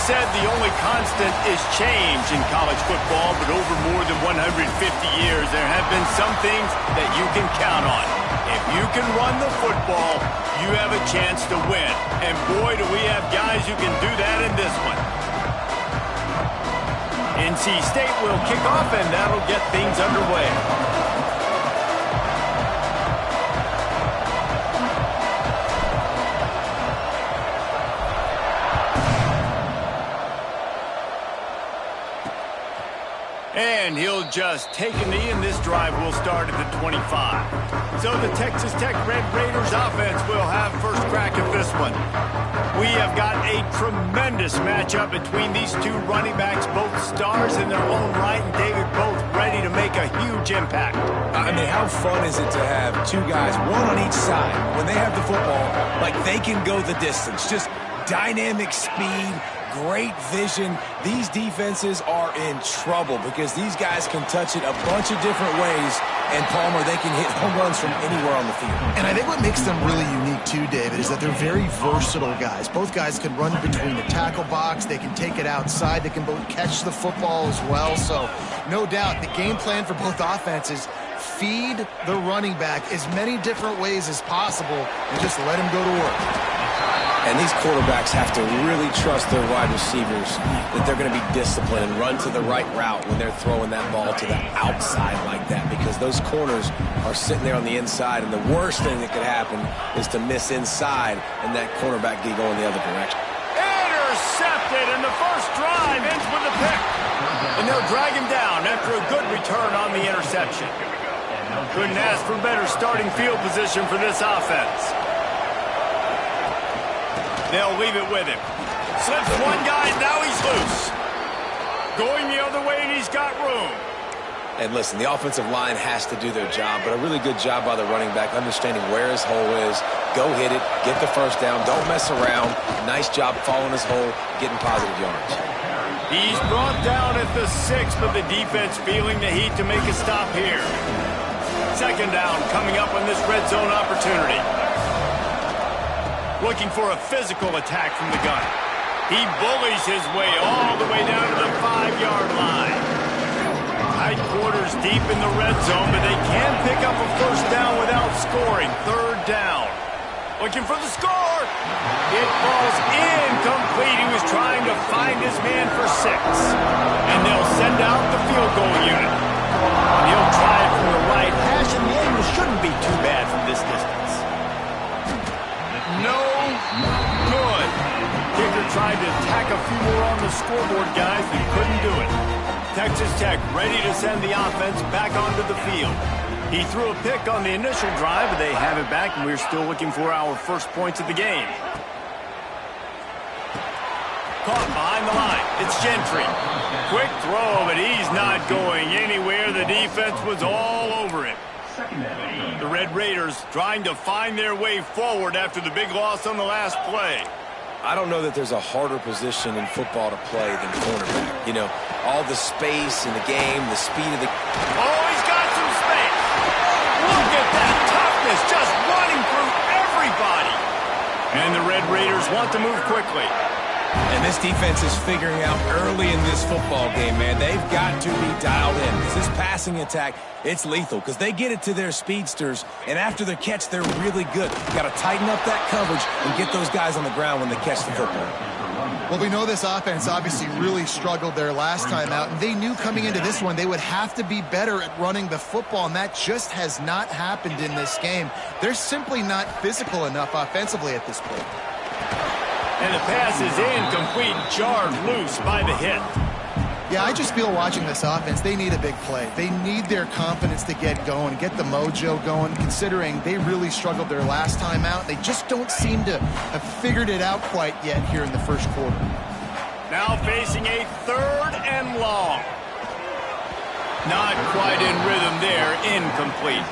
said the only constant is change in college football, but over more than 150 years, there have been some things that you can count on. If you can run the football, you have a chance to win. And boy, do we have guys who can do that in this one. NC State will kick off, and that'll get things underway. And he'll just take a knee, and this drive will start at the 25. So the Texas Tech Red Raiders offense will have first crack at this one. We have got a tremendous matchup between these two running backs, both stars in their own right, and David, both ready to make a huge impact. I mean, how fun is it to have two guys, one on each side, when they have the football, like they can go the distance, just dynamic speed, great vision. These defenses are in trouble because these guys can touch it a bunch of different ways, and Palmer, they can hit home runs from anywhere on the field. And I think what makes them really unique too, David, is that they're very versatile guys. Both guys can run between the tackle box, they can take it outside, they can both catch the football as well. So no doubt the game plan for both offenses, feed the running back as many different ways as possible and just let him go to work. And these quarterbacks have to really trust their wide receivers that they're going to be disciplined and run to the right route when they're throwing that ball to the outside like that, because those corners are sitting there on the inside, and the worst thing that could happen is to miss inside and that cornerback get going the other direction. Intercepted, and the first drive ends with a pick. And they'll drag him down after a good return on the interception. Couldn't ask for better starting field position for this offense. They'll leave it with him. Slips one guy, now he's loose. Going the other way, and he's got room. And listen, the offensive line has to do their job, but a really good job by the running back, understanding where his hole is. Go hit it, get the first down, don't mess around. Nice job following his hole, getting positive yards. He's brought down at the 6, but the defense feeling the heat to make a stop here. Second down coming up on this red zone opportunity. Looking for a physical attack from the gun. He bullies his way all the way down to the 5-yard line. Tight quarters deep in the red zone, but they can pick up a first down without scoring. Third down. Looking for the score. It falls incomplete. He was trying to find his man for 6. And they'll send out the field goal unit. And he'll try it from the right hash, and the angle shouldn't be too bad from this distance. No good. Kicker tried to tack a few more on the scoreboard, guys, but couldn't do it. Texas Tech ready to send the offense back onto the field. He threw a pick on the initial drive, but they have it back, and we're still looking for our first points of the game. Caught behind the line. It's Gentry. Quick throw, but he's not going anywhere. The defense was all over him. The Red Raiders trying to find their way forward after the big loss on the last play. I don't know that there's a harder position in football to play than cornerback. You know, all the space in the game, the speed of the... Oh, he's got some space. Look at that toughness, just running through everybody. And the Red Raiders want to move quickly. And this defense is figuring out early in this football game, man, they've got to be dialed in. Because this passing attack, it's lethal. Because they get it to their speedsters, and after the catch, they're really good. Got to tighten up that coverage and get those guys on the ground when they catch the football. Well, we know this offense obviously really struggled their last time out, and they knew coming into this one they would have to be better at running the football, and that just has not happened in this game. They're simply not physical enough offensively at this point. And the pass is incomplete, jarred loose by the hit. Yeah, I just feel watching this offense, they need a big play. They need their confidence to get going, get the mojo going, considering they really struggled their last time out. They just don't seem to have figured it out quite yet here in the first quarter. Now facing a 3rd and long. Not quite in rhythm there, incomplete.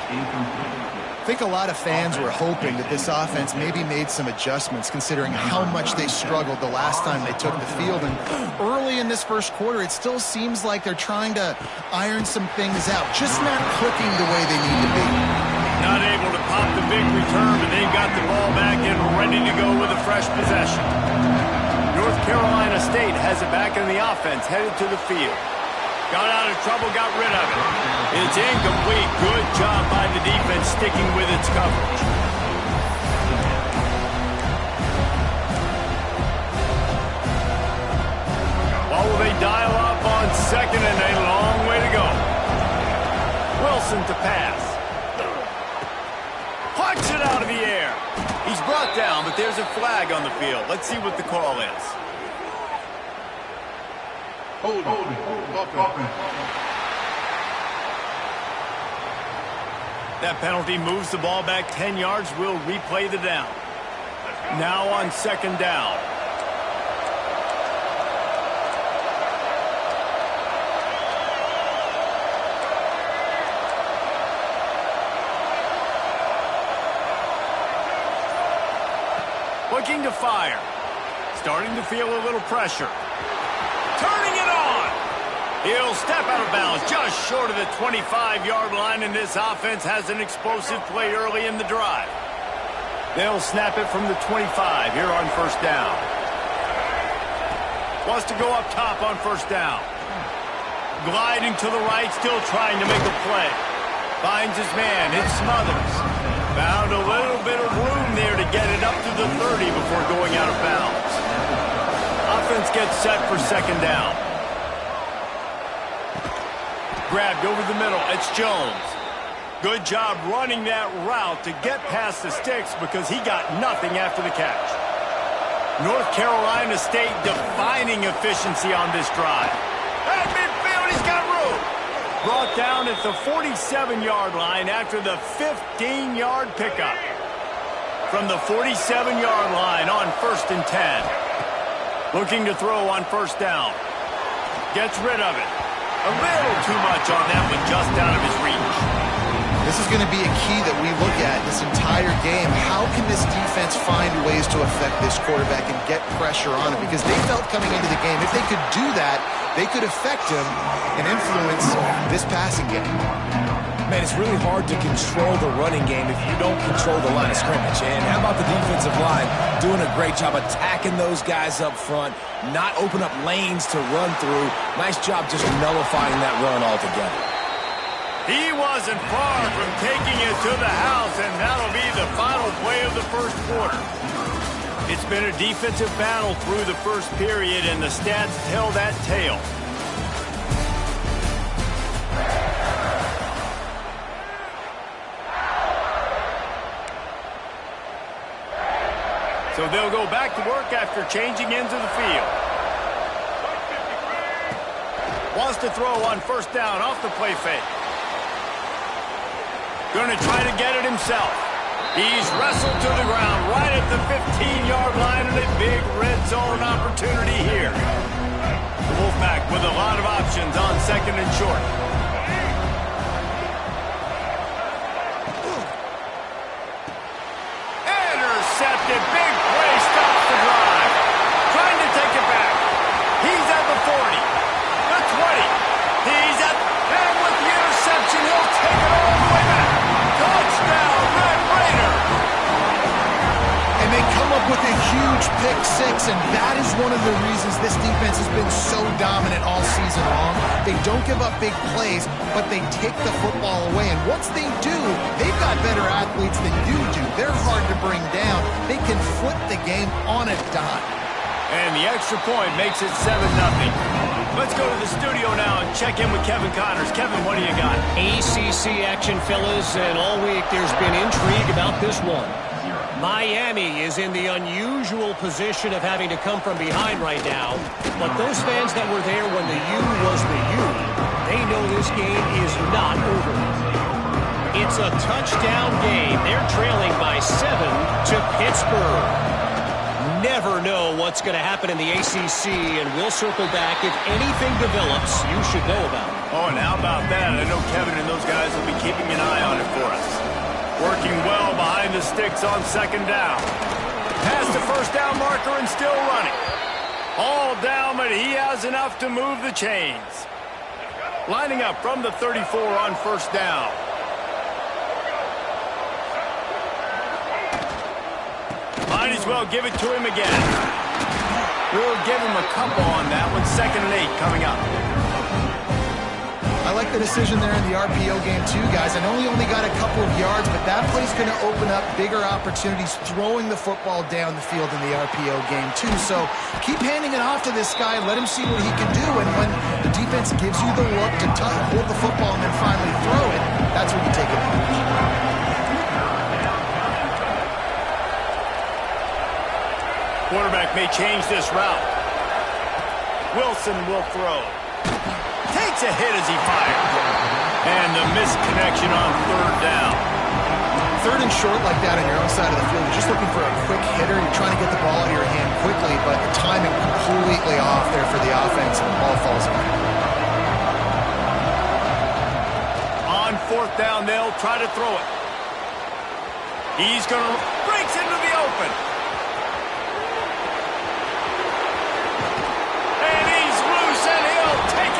I think a lot of fans were hoping that this offense maybe made some adjustments considering how much they struggled the last time they took the field. And early in this first quarter, it still seems like they're trying to iron some things out, just not clicking the way they need to be. Not able to pop the big return, but they've got the ball back and ready to go with a fresh possession. North Carolina State has it back in the offense, headed to the field. Got out of trouble, got rid of it. It's incomplete. Good job by the defense sticking with its coverage. What will they dial up on second and a long way to go? Wilson to pass. Punch it out of the air. He's brought down, but there's a flag on the field. Let's see what the call is. Hold it. That penalty moves the ball back 10 yards. We'll replay the down. Now on second down. Looking to fire. Starting to feel a little pressure. Turning it on. He'll step out of bounds just short of the 25-yard line, and this offense has an explosive play early in the drive. They'll snap it from the 25 here on first down. Wants to go up top on first down. Gliding to the right, still trying to make a play. Finds his man. It's Smothers. Found a little bit of room there to get it up to the 30 before going out of bounds. Offense gets set for second down. Grabbed over the middle. It's Jones. Good job running that route to get past the sticks because he got nothing after the catch. North Carolina State defining efficiency on this drive. At midfield, he's got room. Brought down at the 47-yard line after the 15-yard pickup. From the 47-yard line on first and 10. Looking to throw on first down. Gets rid of it. A little too much on that one, just out of his reach. This is going to be a key that we look at this entire game. How can this defense find ways to affect this quarterback and get pressure on him? Because they felt coming into the game, if they could do that, they could affect him and influence this passing game. Man, it's really hard to control the running game if you don't control the line of scrimmage. And how about the defensive line doing a great job attacking those guys up front, not open up lanes to run through. Nice job just nullifying that run altogether. He wasn't far from taking it to the house, and that'll be the final play of the first quarter. It's been a defensive battle through the first period, and the stats tell that tale. So they'll go back to work after changing ends of the field. Wants to throw on first down off the play fake. Going to try to get it himself. He's wrestled to the ground right at the 15-yard line, and a big red zone opportunity here. The Wolfpack with a lot of options on second and short. Intercepted. Big play. Stops the drive. Trying to take it back. He's at the 40. The 20. He's at, and with the interception, he'll take it all the way back. Touchdown, Red Raider. And they come up with a huge pick six, and that is one of the reasons this defense has been so dominant all season long. They don't give up big plays, but they take the football away. And once they do, they've got better athletes than you do. They're hard to bring down. They can flip the game on a dime. And the extra point makes it 7-0. Let's go to the studio now and check in with Kevin Connors. Kevin, what do you got? ACC action, fellas, and all week there's been intrigue about this one. Miami is in the unusual position of having to come from behind right now, but those fans that were there when the U was the U, they know this game is not over. It's a touchdown game. They're trailing by 7 to Pittsburgh. Never know what's going to happen in the ACC, and we'll circle back if anything develops you should know about. Oh, and how about that? I know Kevin and those guys will be keeping an eye on it for us. Working well behind the sticks on second down. Past the first down marker and still running. All down, but he has enough to move the chains. Lining up from the 34 on first down. Might as well give it to him again. We'll give him a couple on that one. 2nd and 8 coming up. I like the decision there in the RPO game too, guys. I know he only got a couple of yards, but that play's going to open up bigger opportunities throwing the football down the field in the RPO game too. So keep handing it off to this guy. Let him see what he can do. And when the defense gives you the look to hold the football and then finally throw it, that's when you take advantage. Quarterback may change this route. Wilson will throw. Takes a hit as he fires. And the misconnection on 3rd down. 3rd and short like that on your own side of the field. You're just looking for a quick hitter. You're trying to get the ball out of your hand quickly, but the timing completely off there for the offense, and the ball falls away. On 4th down, they'll try to throw it. He's going to breaks into the open.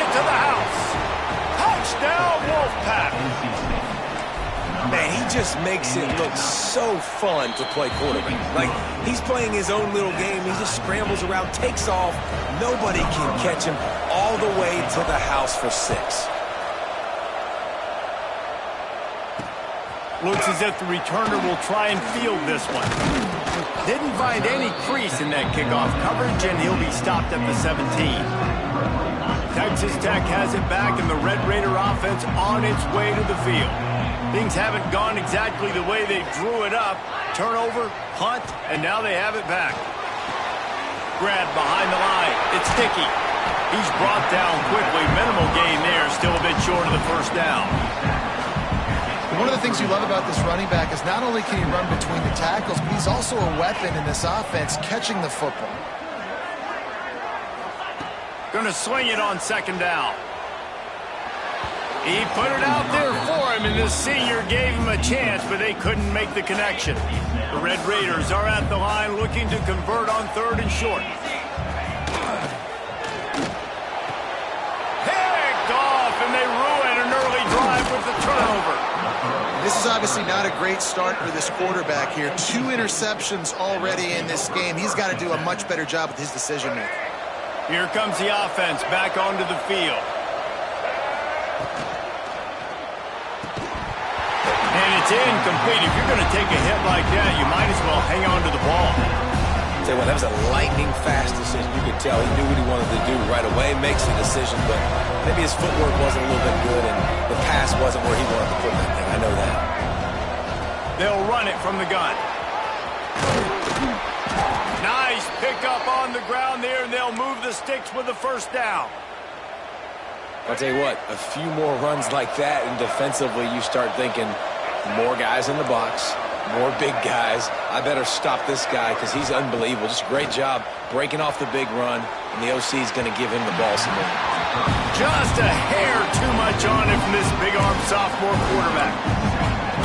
To the house. Touchdown, Wolfpack. Man, he just makes it look so fun to play quarterback. Like, he's playing his own little game. He just scrambles around, takes off. Nobody can catch him all the way to the house for 6. Looks as if the returner will try and field this one. Didn't find any crease in that kickoff coverage, and he'll be stopped at the 17. Texas Tech has it back, and the Red Raider offense on its way to the field. Things haven't gone exactly the way they drew it up. Turnover, punt, and now they have it back. Grab behind the line. It's Dickey. He's brought down quickly. Minimal gain there. Still a bit short of the 1st down. One of the things you love about this running back is not only can he run between the tackles, but he's also a weapon in this offense catching the football. Going to swing it on 2nd down. He put it out there for him, and this senior gave him a chance, but they couldn't make the connection. The Red Raiders are at the line looking to convert on 3rd and short. Picked off, and they ruin an early drive with the turnover. This is obviously not a great start for this quarterback here. 2 interceptions already in this game. He's got to do a much better job with his decision-making. Here comes the offense back onto the field. And it's incomplete. If you're going to take a hit like that, you might as well hang on to the ball. Tell you what, that was a lightning-fast decision. You could tell he knew what he wanted to do right away, makes the decision, but maybe his footwork wasn't a little bit good, and the pass wasn't where he wanted to put that thing. I know that. They'll run it from the gun. Nice pickup on the ground there, and they'll move the sticks with the 1st down. I'll tell you what, a few more runs like that, and defensively you start thinking more guys in the box, more big guys. I better stop this guy because he's unbelievable. Just a great job breaking off the big run, and the OC is going to give him the ball some more. Just a hair too much on him from this big-arm sophomore quarterback.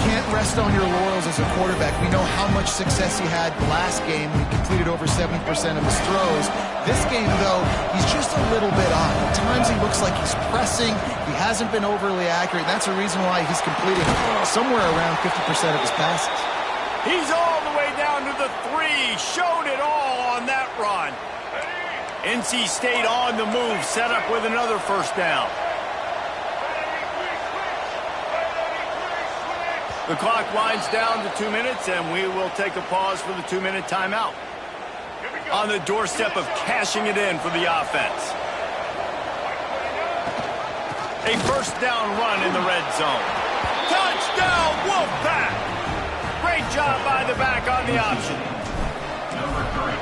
Can't rest on your laurels as a quarterback. We know how much success he had last game. He completed over 70% of his throws. This game, though, he's just a little bit off. At times he looks like he's pressing. He hasn't been overly accurate. That's a reason why he's completing somewhere around 50% of his passes. He's all the way down to the 3. Showed it all on that run. NC State on the move, set up with another 1st down. The clock winds down to 2 minutes, and we will take a pause for the 2-minute timeout. On the doorstep of cashing it in for the offense. A 1st down run in the red zone. Touchdown, Wolfpack! Great job by the back on the option.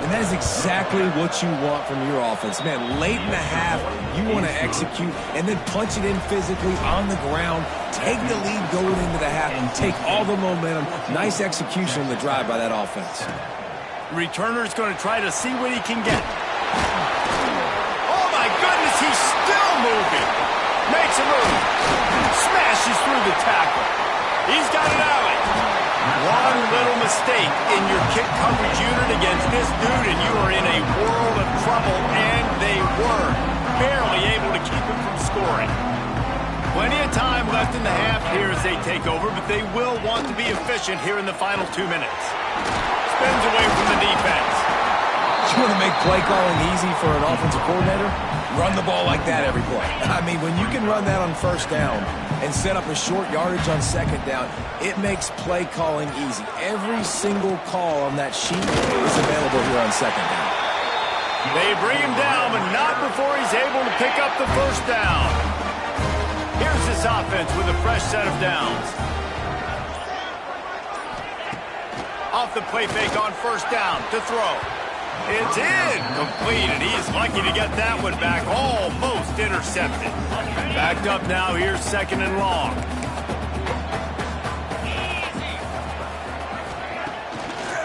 And that is exactly what you want from your offense. Man, late in the half, you want to execute and then punch it in physically on the ground, take the lead going into the half, and take all the momentum. Nice execution on the drive by that offense. Returner's going to try to see what he can get. Oh, my goodness, he's still moving. Makes a move. Smashes through the tackle. He's got an alley. One little mistake in your kick coverage unit against this dude, and you are in a world of trouble, and they were barely able to keep him from scoring. Plenty of time left in the half here as they take over, but they will want to be efficient here in the final 2 minutes. Spins away from the defense. You want to make play calling easy for an offensive coordinator? Run the ball like that every play. I mean, when you can run that on first down and set up a short yardage on second down, it makes play calling easy. Every single call on that sheet is available here on second down. They bring him down, but not before he's able to pick up the first down. Here's this offense with a fresh set of downs. Off the play fake on first down to throw. It's in. Complete, and he's lucky to get that one back. Almost intercepted. Backed up now. Here's second and long.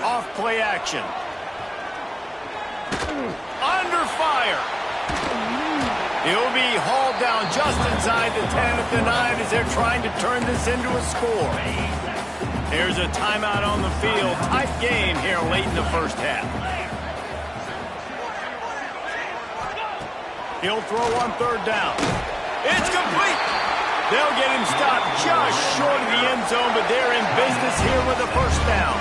Off play action. Under fire. He'll be hauled down just inside the 10 at the 9 as they're trying to turn this into a score. There's a timeout on the field. Tight game here late in the first half. He'll throw on third down. It's complete. They'll get him stopped just short of the end zone, but they're in business here with a first down.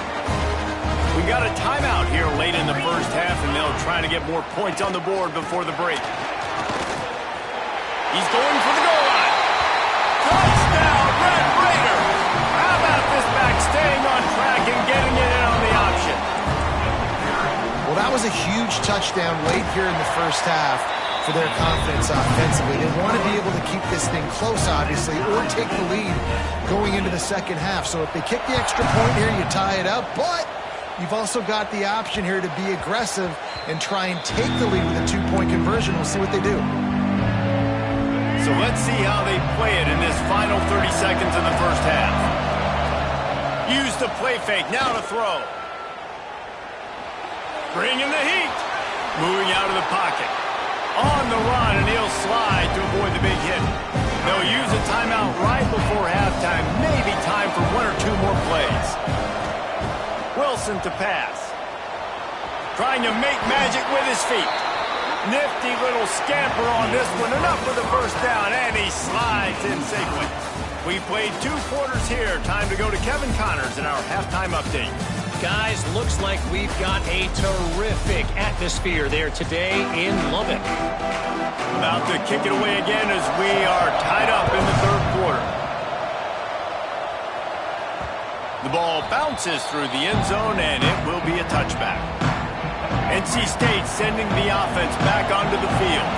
We got a timeout here late in the first half, and they'll try to get more points on the board before the break. He's going for the goal line. Touchdown, Red Raider. How about this back staying on track and getting it in on the option? Well, that was a huge touchdown late here in the first half for their confidence offensively. They want to be able to keep this thing close, obviously, or take the lead going into the second half. So if they kick the extra point here, you tie it up, but you've also got the option here to be aggressive and try and take the lead with a two-point conversion. We'll see what they do. So let's see how they play it in this final 30 seconds of the first half. Use the play fake, now to throw. Bring in the heat. Moving out of the pocket. On the run, and he'll slide to avoid the big hit. They'll use a timeout right before halftime. Maybe time for one or two more plays. Wilson to pass. Trying to make magic with his feet. Nifty little scamper on this one. Enough for the first down, and he slides in sequence. We played 2 quarters here. Time to go to Kevin Connors in our halftime update. Guys, looks like we've got a terrific atmosphere there today in Lubbock. About to kick it away again as we are tied up in the third quarter. The ball bounces through the end zone, and it will be a touchback. NC State sending the offense back onto the field.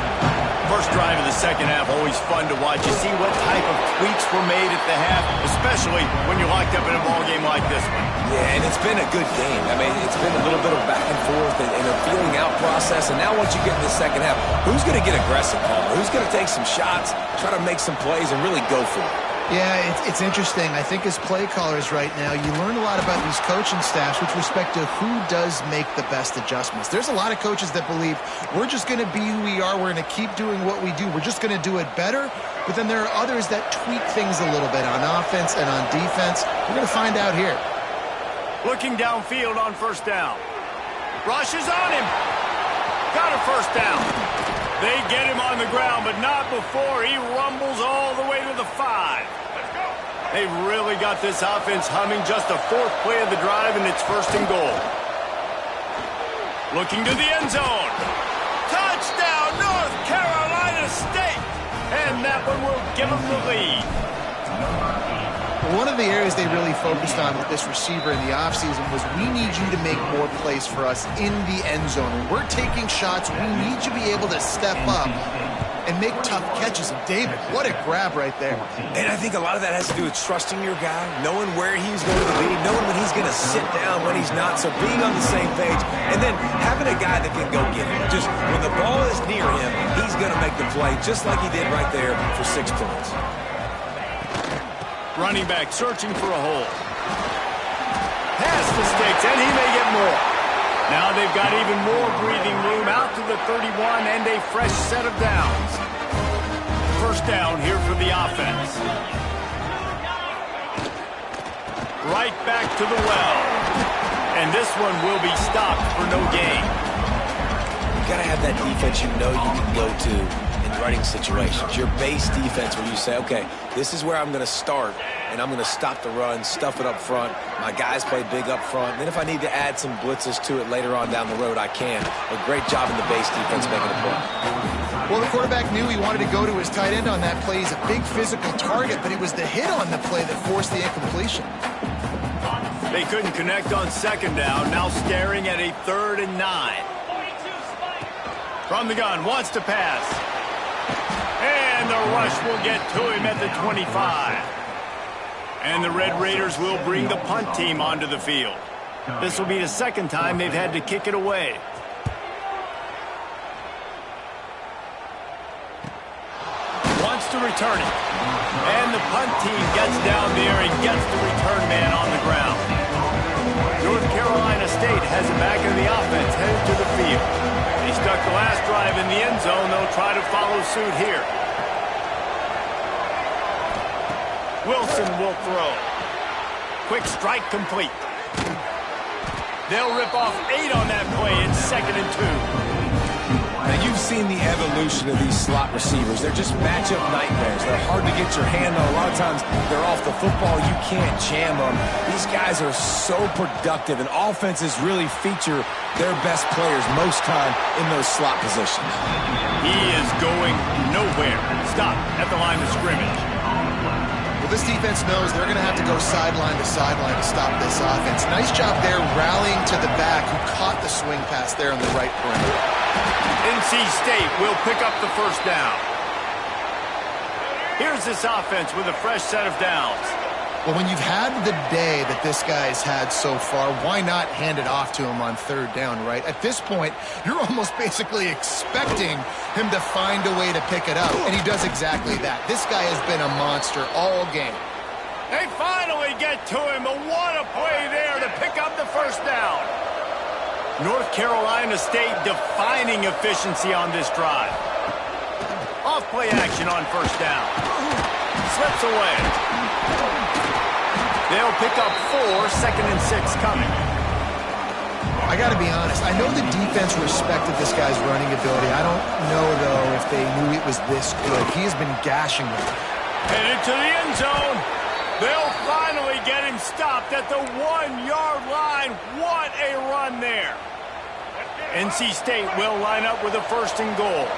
First drive of the second half, always fun to watch. You see what type of tweaks were made at the half, especially when you're locked up in a ball game like this one. Yeah, and it's been a good game. I mean, it's been a little bit of back and forth and a feeling out process. And now once you get in the second half, who's going to get aggressive, Paul? Who's going to take some shots, try to make some plays, and really go for it? Yeah, it's interesting. I think as play callers right now, you learn a lot about these coaching staffs with respect to who does make the best adjustments. There's a lot of coaches that believe we're just going to be who we are. We're going to keep doing what we do. We're just going to do it better. But then there are others that tweak things a little bit on offense and on defense. We're going to find out here. Looking downfield on first down. Rush is on him. Got a first down. They get him on the ground, but not before he rumbles all the way to the 5. They've really got this offense humming. Just a 4th play of the drive, and it's first and goal. Looking to the end zone. Touchdown, North Carolina State. And that one will give them the lead. One of the areas they really focused on with this receiver in the offseason was we need you to make more plays for us in the end zone. When we're taking shots, we need you to be able to step up and make tough catches. And David, what a grab right there. And I think a lot of that has to do with trusting your guy, knowing where he's going to be, knowing when he's going to sit down, when he's not, so being on the same page, and then having a guy that can go get him. Just when the ball is near him, he's going to make the play, just like he did right there for 6 points. Running back searching for a hole. Pass mistakes, and he may get more. Now they've got even more breathing room out to the 31 and a fresh set of downs. First down here for the offense. Right back to the well. And this one will be stopped for no gain. You got to have that defense you know you can go to in running situations. Your base defense where you say, okay, this is where I'm going to start and I'm going to stop the run, stuff it up front. My guys play big up front. Then if I need to add some blitzes to it later on down the road, I can. A great job in the base defense making the play. Well, the quarterback knew he wanted to go to his tight end on that play. He's a big physical target, but it was the hit on the play that forced the incompletion. They couldn't connect on second down. Now staring at a 3rd and 9. From the gun, wants to pass. And the rush will get to him at the 25. And the Red Raiders will bring the punt team onto the field. This will be the second time they've had to kick it away. Wants to return it. And the punt team gets down there and gets the return man on the ground. North Carolina State has it back in the offense, headed to the field. They stuck the last drive in the end zone. They'll try to follow suit here. Wilson will throw. Quick strike complete. They'll rip off 8 on that play. It's 2nd and 2. Now, you've seen the evolution of these slot receivers. They're just matchup nightmares. They're hard to get your hand on. A lot of times, they're off the football. You can't jam them. These guys are so productive, and offenses really feature their best players most time in those slot positions. He is going nowhere. Stop at the line of scrimmage. Well, this defense knows they're going to have to go sideline to sideline to stop this offense. Nice job there rallying to the back who caught the swing pass there in the right perimeter. NC State will pick up the first down. Here's this offense with a fresh set of downs. Well, when you've had the day that this guy's had so far, why not hand it off to him on 3rd down, right? At this point, you're almost basically expecting him to find a way to pick it up, and he does exactly that. This guy has been a monster all game. They finally get to him, but what a play there to pick up the first down. North Carolina State defining efficiency on this drive. Off play action on first down. Slips away. They'll pick up 4, 2nd and 6 coming. I got to be honest. I know the defense respected this guy's running ability. I don't know, though, if they knew it was this good. He has been gashing them. Headed to the end zone. They'll finally get him stopped at the 1-yard line. What a run there. NC State will line up with a 1st and goal.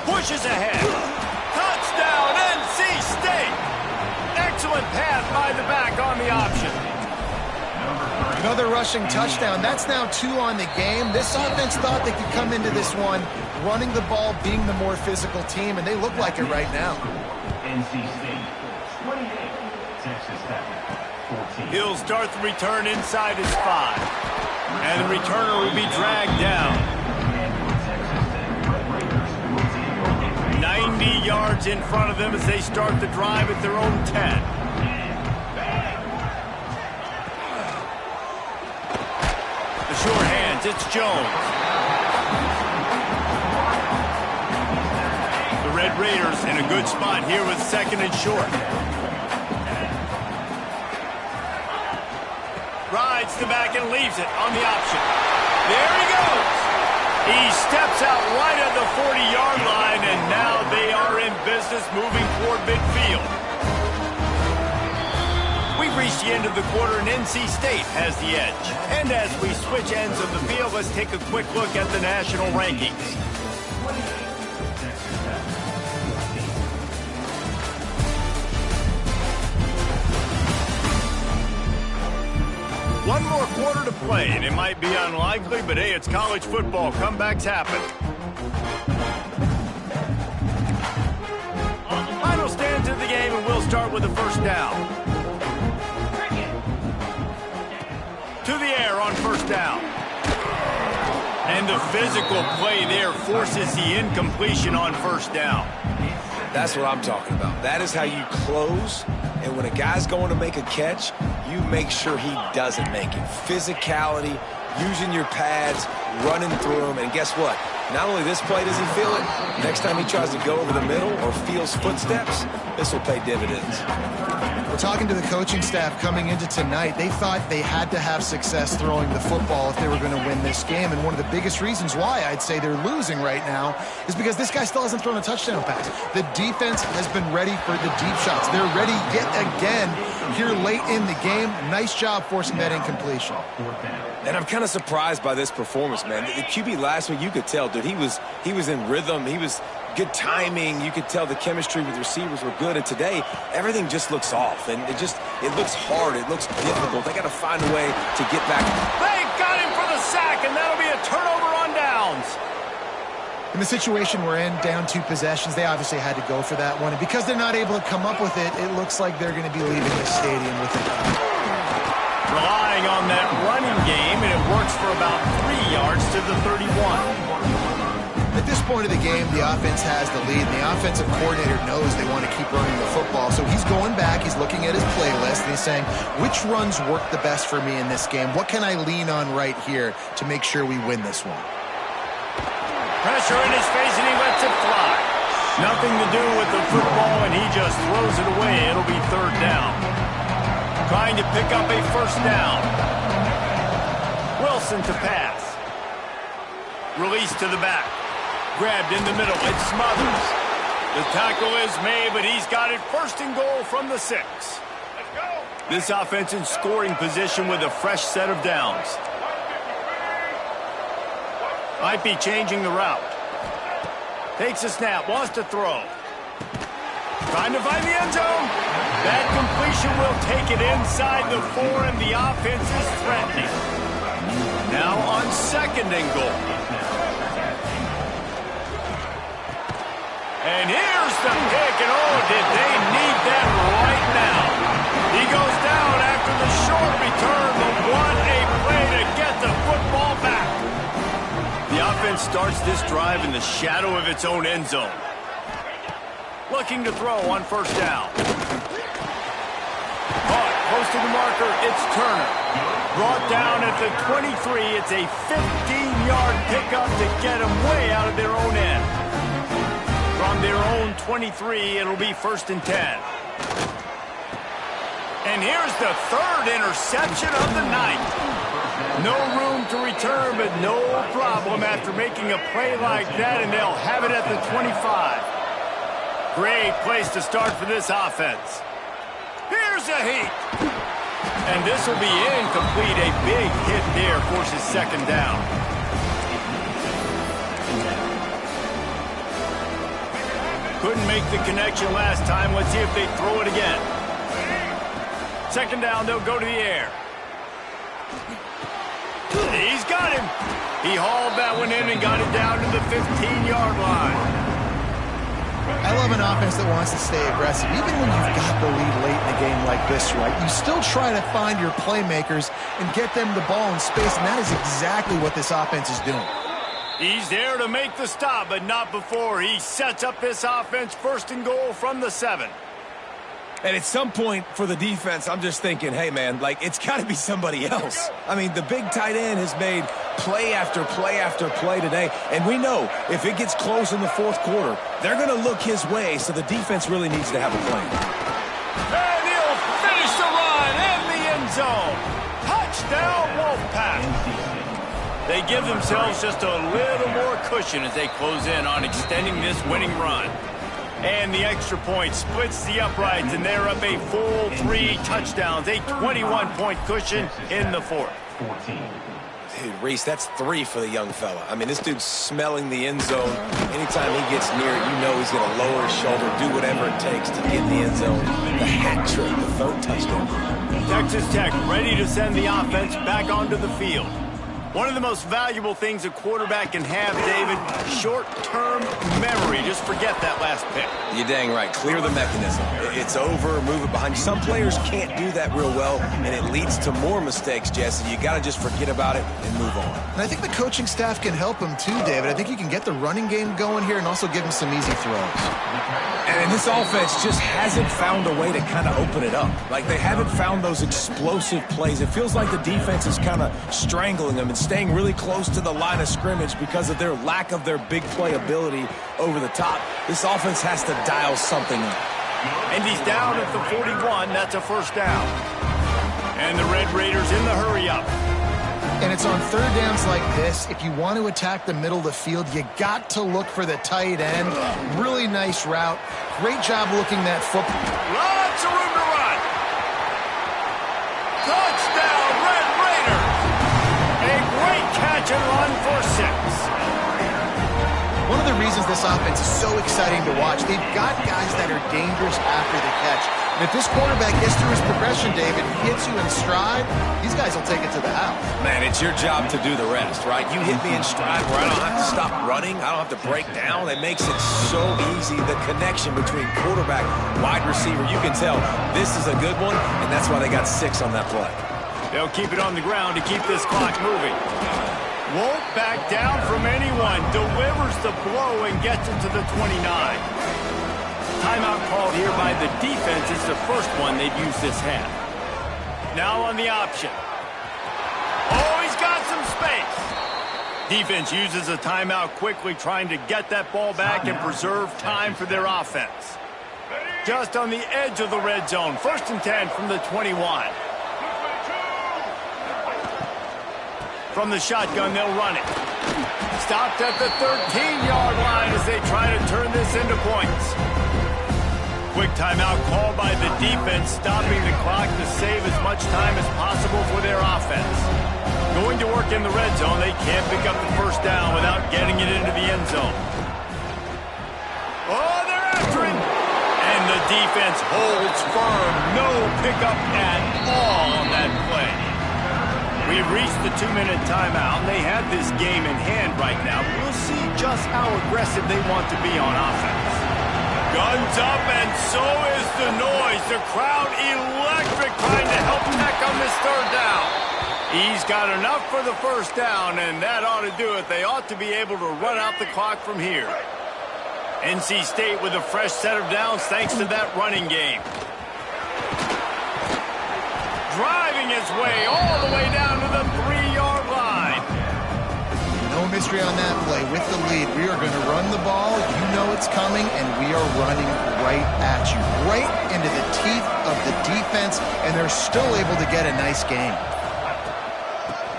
Pushes ahead. Touchdown, NC State. Excellent pass by the back on the option. Another rushing touchdown. That's now 2 on the game. This offense thought they could come into this one running the ball, being the more physical team, and they look like it right now. NC State, 28, Texas Tech, 14. He'll start the return inside his 5. And the returner will be dragged down. 90 yards in front of them as they start the drive at their own 10. The short hands, it's Jones. The Red Raiders in a good spot here with 2nd and short. Rides the back and leaves it on the option. There he goes. He steps out right at the 40-yard line, and now they are in business moving toward midfield. We've reached the end of the quarter, and NC State has the edge. And as we switch ends of the field, let's take a quick look at the national rankings. One more quarter to play, and it might be unlikely, but hey, it's college football. Comebacks happen. Final stands of the game, and we'll start with the first down. To the air on first down. And the physical play there forces the incompletion on first down. That's what I'm talking about. That is how you close, and when a guy's going to make a catch, you make sure he doesn't make it. Physicality, using your pads, running through them, and guess what? Not only this play does he feel it, next time he tries to go over the middle or feels footsteps, this will pay dividends. We're talking to the coaching staff coming into tonight. They thought they had to have success throwing the football if they were going to win this game. And one of the biggest reasons why I'd say they're losing right now is because this guy still hasn't thrown a touchdown pass. The defense has been ready for the deep shots. They're ready yet again here late in the game. Nice job forcing that incompletion. And I'm kind of surprised by this performance, man. The QB last week, you could tell, dude, he was in rhythm. He was good timing. You could tell the chemistry with receivers were good. And today, everything just looks off. And it looks hard. It looks difficult. They got to find a way to get back. They got him for the sack, and that'll be a turnover on downs. In the situation we're in, down 2 possessions, they obviously had to go for that one. And because they're not able to come up with it, it looks like they're going to be leaving the stadium with it. Relying on that running game, and it works for about 3 yards to the 31. At this point of the game, the offense has the lead, and the offensive coordinator knows they want to keep running the football. So he's going back, he's looking at his playlist, and he's saying, which runs work the best for me in this game? What can I lean on right here to make sure we win this one? Pressure in his face, and he lets it fly. Nothing to do with the football, and he just throws it away. It'll be 3rd down. Trying to pick up a 1st down. Wilson to pass. Release to the back. Grabbed in the middle. It smothers. The tackle is made, but he's got it 1st and goal from the 6. Let's go. This offense in scoring position with a fresh set of downs. Might be changing the route. Takes a snap. Wants to throw. Trying to find the end zone. That completion will take it inside the 4, and the offense is threatening. Now on 2nd and goal. And here's the pick, and oh, did they need that right now. He goes down after the short return, but what a play to get the football back. The offense starts this drive in the shadow of its own end zone. Looking to throw on 1st down. Caught, close to the marker, it's Turner. Brought down at the 23, it's a 15-yard pickup to get them way out of their own end. From their own 23, it'll be 1st and 10. And here's the 3rd interception of the night. No room to return, but no problem after making a play like that, and they'll have it at the 25. Great place to start for this offense. Here's a heat. And this will be incomplete. A big hit there forces 2nd down. Couldn't make the connection last time. Let's see if they throw it again. 2nd down, they'll go to the air. He's got him. He hauled that one in and got it down to the 15-yard line. I love an offense that wants to stay aggressive. Even when you've got the lead late in a game like this, right, you still try to find your playmakers and get them the ball in space, and that is exactly what this offense is doing. He's there to make the stop, but not before. He sets up this offense 1st and goal from the 7. And at some point for the defense, I'm just thinking, hey, man, like, it's got to be somebody else. I mean, the big tight end has made play after play after play today. And we know if it gets close in the 4th quarter, they're going to look his way, so the defense really needs to have a plan. And he'll finish the run in the end zone. Touchdown, Wolfpack. They give themselves just a little more cushion as they close in on extending this winning run. And the extra point splits the uprights, and they're up a full 3 touchdowns, a 21-point cushion in the 4th. Dude, Reese, that's 3 for the young fella. I mean, this dude's smelling the end zone. Anytime he gets near it, you know he's going to lower his shoulder, do whatever it takes to get in the end zone. The hat trick, the 3rd touchdown. Texas Tech ready to send the offense back onto the field. One of the most valuable things a quarterback can have, David, short-term memory. Just forget that last pick. You're dang right. Clear the mechanism. It's over, move it behind you. Some players can't do that real well, and it leads to more mistakes, Jesse. You got to just forget about it and move on. And I think the coaching staff can help him too, David. I think you can get the running game going here and also give him some easy throws. And this offense just hasn't found a way to kind of open it up. Like, they haven't found those explosive plays. It feels like the defense is kind of strangling them and staying really close to the line of scrimmage because of their lack of their big play ability over the top. This offense has to dial something up. And he's down at the 41. That's a first down. And the Red Raiders in the hurry-up. And it's on third downs like this. If you want to attack the middle of the field, you got to look for the tight end. Really nice route. Great job looking that football. Lots of room to run. Touchdown, Red Raiders. A great catch and run for 6. One of the reasons this offense is so exciting to watch, they've got guys that are dangerous after the catch. And if this quarterback gets through his progression, David, hits you in stride, these guys will take it to the house. Man, it's your job to do the rest, right? You hit me in stride where I don't have to stop running. I don't have to break down. It makes it so easy. The connection between quarterback, wide receiver, you can tell this is a good one, and that's why they got 6 on that play. They'll keep it on the ground to keep this clock moving. Won't back down from anyone. Delivers the blow and gets it to the 29. Timeout called here by the defense. It's the first one they've used this half. Now on the option. Oh, he's got some space. Defense uses a timeout quickly, trying to get that ball back and preserve time for their offense. Just on the edge of the red zone. 1st and 10 from the 21. From the shotgun, they'll run it. Stopped at the 13-yard line as they try to turn this into points. Quick timeout called by the defense, stopping the clock to save as much time as possible for their offense. Going to work in the red zone, they can't pick up the first down without getting it into the end zone. Oh, they're after him! And the defense holds firm. No pickup at all on that play. We've reached the 2-minute timeout. They have this game in hand right now. We'll see just how aggressive they want to be on offense. Guns up, and so is the noise. The crowd electric, trying to help Tech on this 3rd down. He's got enough for the first down, and that ought to do it. They ought to be able to run out the clock from here. NC State with a fresh set of downs thanks to that running game. Driving his way all the way down to the 3-yard line. No mystery on that play. With the lead, we are going to run the ball. You know it's coming, and we are running right at you. Right into the teeth of the defense, and they're still able to get a nice game.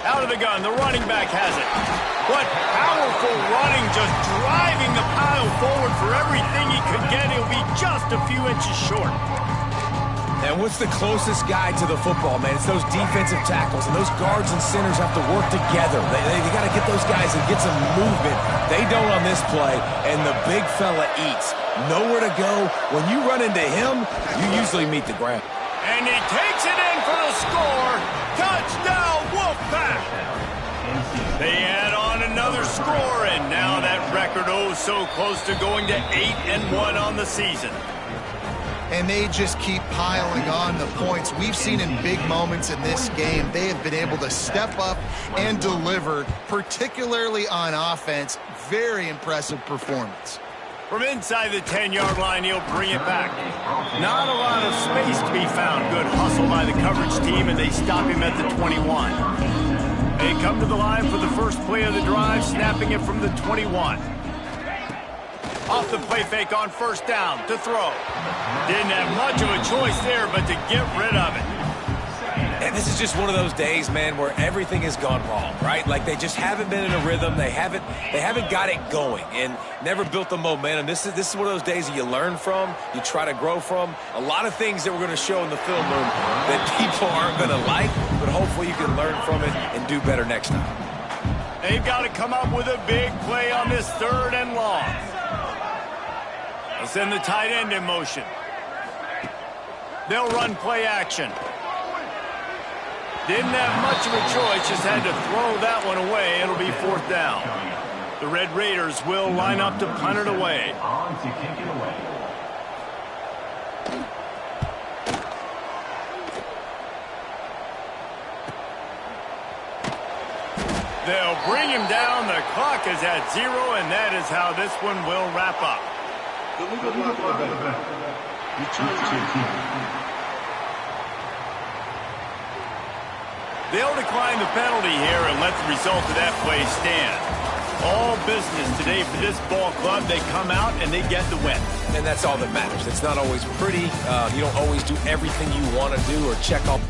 Out of the gun, the running back has it. What powerful running, just driving the pile forward for everything he could get. He'll be just a few inches short. And what's the closest guy to the football, man? It's those defensive tackles, and those guards and centers have to work together. They got to get those guys and get some movement. They don't on this play, and the big fella eats. Nowhere to go. When you run into him, you usually meet the ground. And he takes it in for the score. Touchdown, Wolfpack! They add on another score, and now that record so close to going to 8-1 on the season. And they just keep piling on the points. We've seen in big moments in this game, they have been able to step up and deliver, particularly on offense. Very impressive performance. From inside the 10-yard line, he'll bring it back. Not a lot of space to be found. Good hustle by the coverage team, and they stop him at the 21. They come to the line for the first play of the drive, snapping it from the 21. Off the play fake on 1st down to throw. Didn't have much of a choice there, but to get rid of it. And this is just one of those days, man, where everything has gone wrong, right? Like they just haven't been in a rhythm. They haven't got it going and never built the momentum. This is one of those days that you learn from, you try to grow from. A lot of things that we're going to show in the film room that people aren't going to like, but hopefully you can learn from it and do better next time. They've got to come up with a big play on this 3rd and long. They'll send the tight end in motion. They'll run play action. Didn't have much of a choice, just had to throw that one away. It'll be 4th down. The Red Raiders will line up to punt it away. On to kick it away. They'll bring him down. The clock is at 0, and that is how this one will wrap up. The legal block for the back. Return to They'll decline the penalty here and let the result of that play stand. All business today for this ball club. They come out and they get the win. And that's all that matters. It's not always pretty. You don't always do everything you want to do or check off.